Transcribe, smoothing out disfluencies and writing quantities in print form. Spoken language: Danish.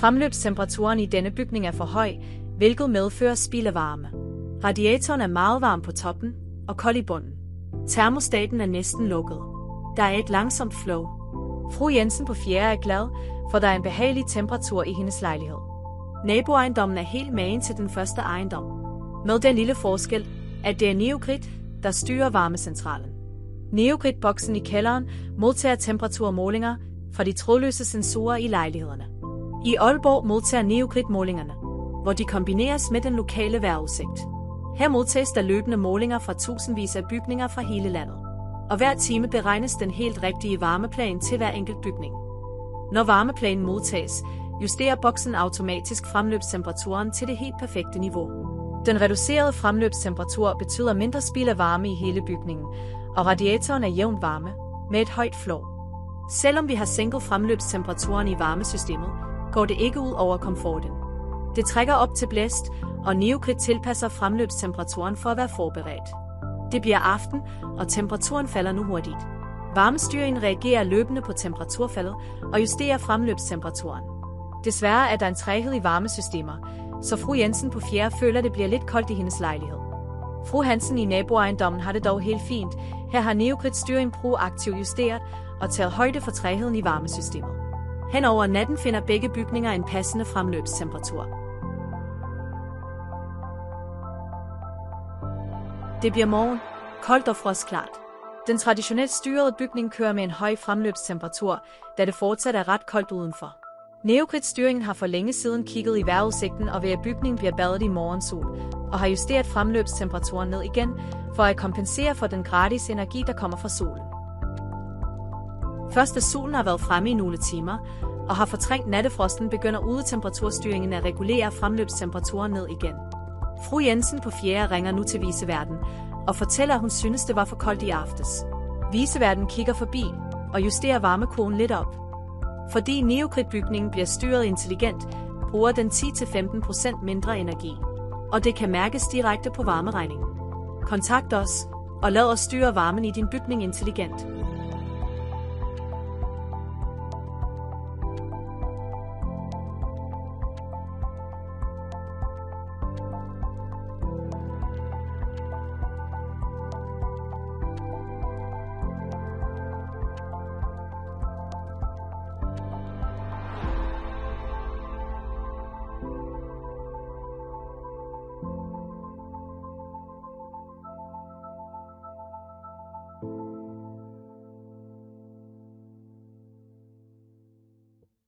Fremløbstemperaturen i denne bygning er for høj, hvilket medfører spild af varme. Radiatoren er meget varm på toppen og kold i bunden. Termostaten er næsten lukket. Der er et langsomt flow. Fru Jensen på 4. er glad, for der er en behagelig temperatur i hendes lejlighed. Naboejendommen er helt magen til den første ejendom. Med den lille forskel, at det er Neogrid, der styrer varmecentralen. Neogrid-boksen i kælderen modtager temperaturmålinger fra de trådløse sensorer i lejlighederne. I Aalborg modtager Neogrid-målingerne, hvor de kombineres med den lokale vejrudsigt. Her modtages der løbende målinger fra tusindvis af bygninger fra hele landet. Og hver time beregnes den helt rigtige varmeplan til hver enkelt bygning. Når varmeplanen modtages, justerer boksen automatisk fremløbstemperaturen til det helt perfekte niveau. Den reducerede fremløbstemperatur betyder mindre spild af varme i hele bygningen, og radiatoren er jævnt varme, med et højt flow. Selvom vi har sænket fremløbstemperaturen i varmesystemet, går det ikke ud over komforten. Det trækker op til blæst, og Neogrid tilpasser fremløbstemperaturen for at være forberedt. Det bliver aften, og temperaturen falder nu hurtigt. Varmestyringen reagerer løbende på temperaturfaldet og justerer fremløbstemperaturen. Desværre er der en træghed i varmesystemer, så fru Jensen på 4. føler, det bliver lidt koldt i hendes lejlighed. Fru Hansen i naboejendommen har det dog helt fint. Her har Neogrid styring proaktivt justeret og taget højde for trægheden i varmesystemet. Hen over natten finder begge bygninger en passende fremløbstemperatur. Det bliver morgen, koldt og frostklart. Den traditionelt styrede bygning kører med en høj fremløbstemperatur, da det fortsat er ret koldt udenfor. Neogrid-styringen har for længe siden kigget i vejrudsigten og ved at bygningen bliver badet i morgensol, og har justeret fremløbstemperaturen ned igen, for at kompensere for den gratis energi, der kommer fra solen. Først da solen har været fremme i nogle timer, og har fortrængt nattefrosten, begynder udetemperaturstyringen at regulere fremløbstemperaturen ned igen. Fru Jensen på 4. ringer nu til viceværten og fortæller, at hun synes, det var for koldt i aftes. Viceværten kigger forbi og justerer varmekurven lidt op. Fordi Neogrid-bygningen bliver styret intelligent, bruger den 10-15% mindre energi. Og det kan mærkes direkte på varmeregningen. Kontakt os og lad os styre varmen i din bygning intelligent.